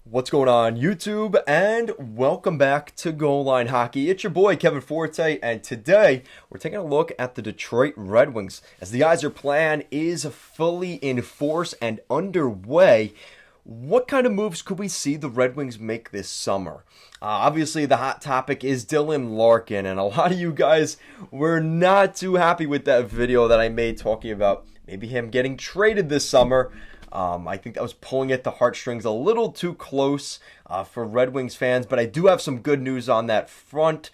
What's going on, YouTube? And welcome back to Goal Line Hockey. It's your boy, Kevin Forte, and today we're taking a look at the Detroit Red Wings as the Yzer plan is fully in force and underway. What kind of moves could we see the Red Wings make this summer? Obviously, the hot topic is Dylan Larkin, and a lot of you guys were not too happy with that video that I made talking about maybe him getting traded this summer. I think that was pulling at the heartstrings a little too close for Red Wings fans, but I do have some good news on that front.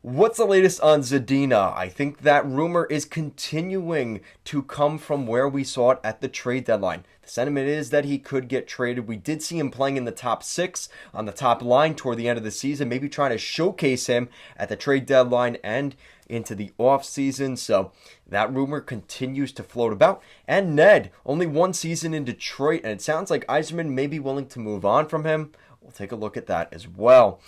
What's the latest on Zadina? I think that rumor is continuing to come from where we saw it at the trade deadline. The sentiment is that he could get traded. We did see him playing in the top six on the top line toward the end of the season, maybe trying to showcase him at the trade deadline and into the offseason. So that rumor continues to float about. And Ned, only one season in Detroit, and it sounds like Yzerman may be willing to move on from him. We'll take a look at that as well.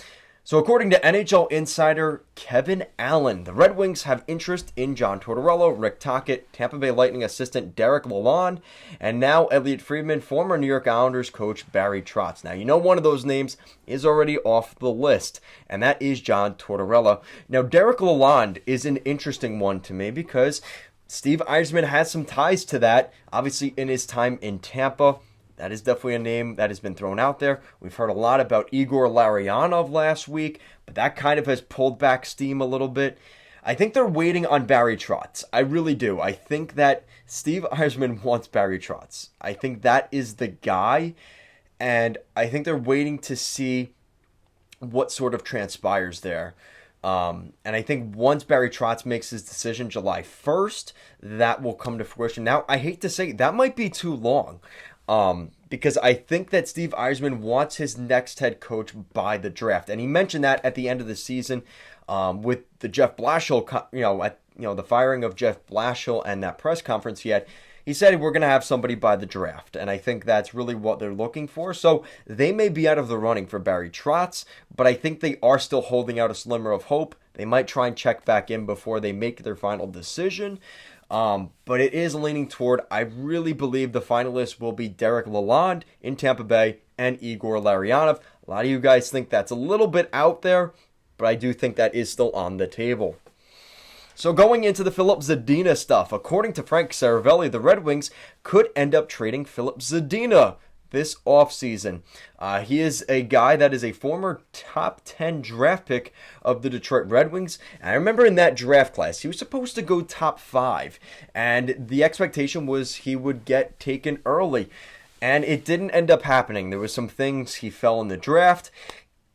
So according to NHL insider Kevin Allen, the Red Wings have interest in John Tortorello, Rick Tocchet, Tampa Bay Lightning assistant Derek Lalonde, and now Elliot Friedman, former New York Islanders coach Barry Trotz. Now, you know one of those names is already off the list, and that is John Tortorello. Now, Derek Lalonde is an interesting one to me because Steve Yzerman has some ties to that, obviously in his time in Tampa. That is definitely a name that has been thrown out there. We've heard a lot about Igor Larionov last week, but that kind of has pulled back steam a little bit. I think they're waiting on Barry Trotz. I really do. I think that Steve Yzerman wants Barry Trotz. I think that is the guy, and I think they're waiting to see what sort of transpires there. And I think once Barry Trotz makes his decision July 1st, that will come to fruition. Now, I hate to say that might be too long. Because I think that Steve Yzerman wants his next head coach by the draft, and he mentioned that at the end of the season, with the Jeff Blashill, the firing of Jeff Blashill and that press conference he had. He said we're going to have somebody by the draft, and I think that's really what they're looking for. So they may be out of the running for Barry Trotz, but I think they are still holding out a slimmer of hope. They might try and check back in before they make their final decision. But it is leaning toward, I really believe the finalists will be Derek Lalonde in Tampa Bay and Igor Larionov. A lot of you guys think that's a little bit out there, but I do think that is still on the table. So going into the Filip Zadina stuff, according to Frank Saravelli, the Red Wings could end up trading Filip Zadina this offseason. He is a guy that is a former top 10 draft pick of the Detroit Red Wings. And I remember in that draft class, he was supposed to go top 5. And the expectation was he would get taken early. And it didn't end up happening. There was some things he fell in the draft.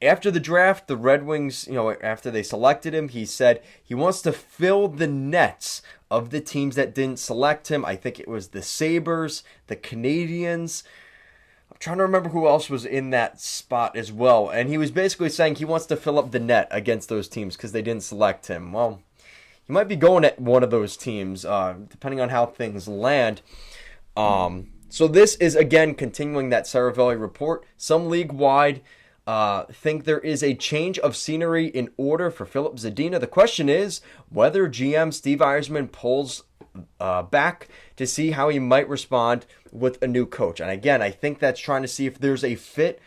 After the draft, the Red Wings, after they selected him, he said he wants to fill the nets of the teams that didn't select him. I think it was the Sabres, the Canadiens. I'm trying to remember who else was in that spot as well. And he was basically saying he wants to fill up the net against those teams because they didn't select him. Well, he might be going at one of those teams, depending on how things land. So this is, again, continuing that Saravelli report. Some league-wide think there is a change of scenery in order for Filip Zadina. The question is whether GM Steve Yzerman pulls back to see how he might respond with a new coach. And again, I think that's trying to see if there's a fit.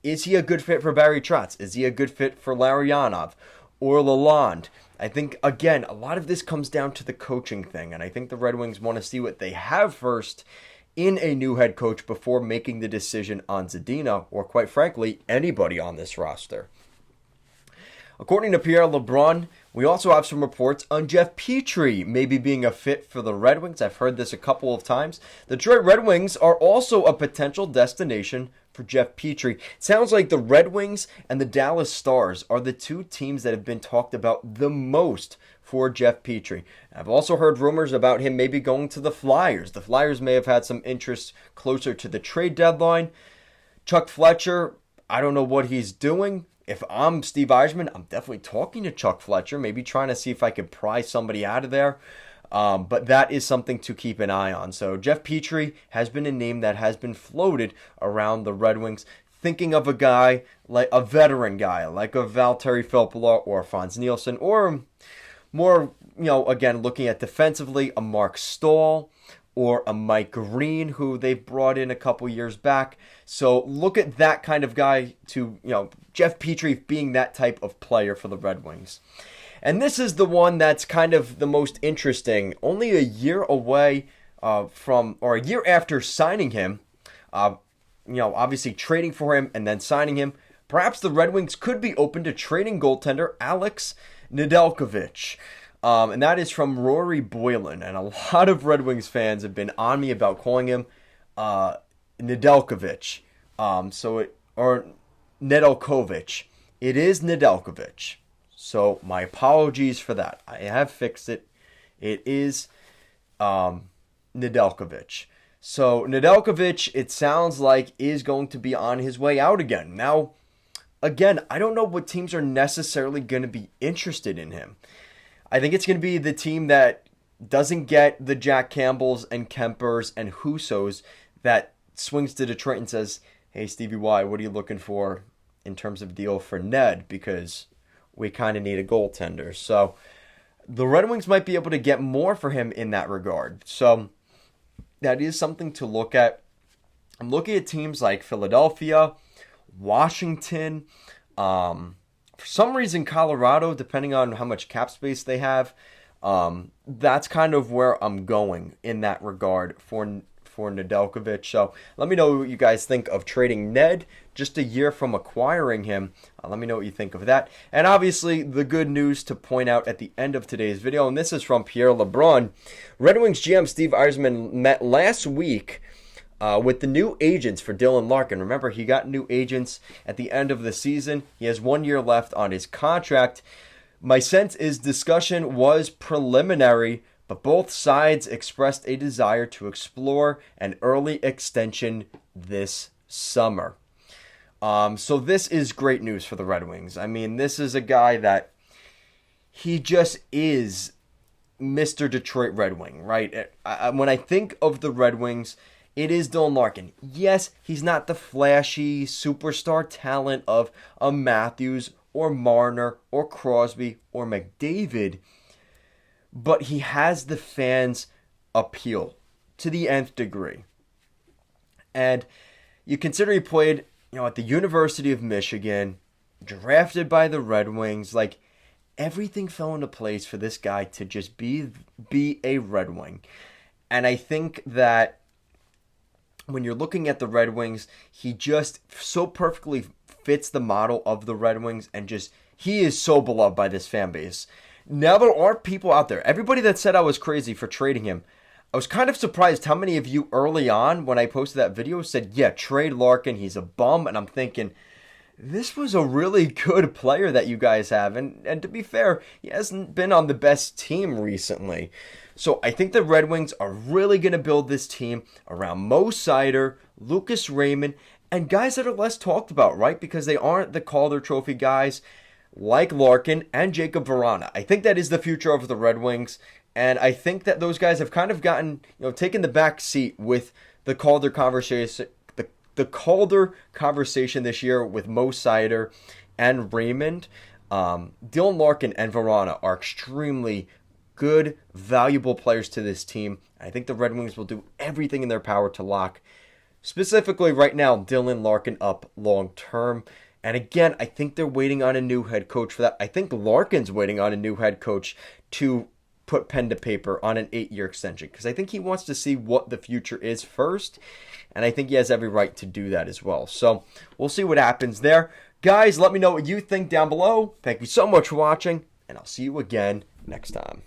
Is he a good fit for Barry Trotz? Is he a good fit for Larionov or Lalonde? I think, again, a lot of this comes down to the coaching thing. And I think the Red Wings want to see what they have first in a new head coach before making the decision on Zadina or, quite frankly, anybody on this roster. According to Pierre LeBrun, we also have some reports on Jeff Petrie maybe being a fit for the Red Wings. I've heard this a couple of times. The Detroit Red Wings are also a potential destination for Jeff Petrie. It sounds like the Red Wings and the Dallas Stars are the two teams that have been talked about the most for Jeff Petrie. I've also heard rumors about him maybe going to the Flyers. The Flyers may have had some interest closer to the trade deadline. Chuck Fletcher, I don't know what he's doing. If I'm Steve Yzerman, I'm definitely talking to Chuck Fletcher, maybe trying to see if I could pry somebody out of there. But that is something to keep an eye on. So Jeff Petrie has been a name that has been floated around the Red Wings. Thinking of a guy, like a veteran guy, like a Valtteri Filppula or Franz Nielsen, or more, again, looking at defensively, a Mark Stahl, or a Mike Green, who they've brought in a couple years back. So look at that kind of guy to, Jeff Petrie being that type of player for the Red Wings. And this is the one that's kind of the most interesting. Only a year away a year after signing him, obviously trading for him and then signing him, perhaps the Red Wings could be open to trading goaltender Alex Nedeljkovic. And that is from Rory Boylan. And a lot of Red Wings fans have been on me about calling him Nedeljkovic. Or Nedeljkovic. It is Nedeljkovic. So my apologies for that. I have fixed it. It is Nedeljkovic. So Nedeljkovic, it sounds like, is going to be on his way out again. Now, again, I don't know what teams are necessarily going to be interested in him. I think it's going to be the team that doesn't get the Jack Campbells and Kempers and Hussos that swings to Detroit and says, hey, Stevie Y, what are you looking for in terms of deal for Ned? Because we kind of need a goaltender. So the Red Wings might be able to get more for him in that regard. So that is something to look at. I'm looking at teams like Philadelphia, Washington, for some reason Colorado, depending on how much cap space they have. That's kind of where I'm going in that regard for Nedeljkovic. So let me know what you guys think of trading Ned just a year from acquiring him. Let me know what you think of that. And obviously the good news to point out at the end of today's video, and this is from Pierre LeBrun. Red Wings GM Steve Yzerman met last week with the new agents for Dylan Larkin. Remember, he got new agents at the end of the season. He has 1 year left on his contract. My sense is discussion was preliminary, but both sides expressed a desire to explore an early extension this summer. So this is great news for the Red Wings. I mean, this is a guy that he just is Mr. Detroit Red Wing, right? When I think of the Red Wings, it is Dylan Larkin. Yes, he's not the flashy superstar talent of a Matthews or Marner or Crosby or McDavid, but he has the fans' appeal to the nth degree. And you consider he played, at the University of Michigan, drafted by the Red Wings. Like, everything fell into place for this guy to just be a Red Wing. And I think that when you're looking at the Red Wings, he just so perfectly fits the model of the Red Wings, and he is so beloved by this fan base. Now there are people out there. Everybody that said I was crazy for trading him, I was kind of surprised how many of you early on when I posted that video said, yeah, trade Larkin, he's a bum. And I'm thinking, this was a really good player that you guys have. And to be fair, he hasn't been on the best team recently. So I think the Red Wings are really going to build this team around Mo Seider, Lucas Raymond, and guys that are less talked about, right? Because they aren't the Calder Trophy guys like Larkin and Jacob Vrana. I think that is the future of the Red Wings, and I think that those guys have kind of gotten, taken the back seat with the Calder conversation, the Calder conversation this year with Mo Seider and Raymond. Dylan Larkin and Vrana are extremely good, valuable players to this team. I think the Red Wings will do everything in their power to lock, specifically right now, Dylan Larkin up long term. And again, I think they're waiting on a new head coach for that. I think Larkin's waiting on a new head coach to put pen to paper on an 8-year extension, because I think he wants to see what the future is first, and I think he has every right to do that as well. So we'll see what happens there. Guys, let me know what you think down below. Thank you so much for watching, and I'll see you again next time.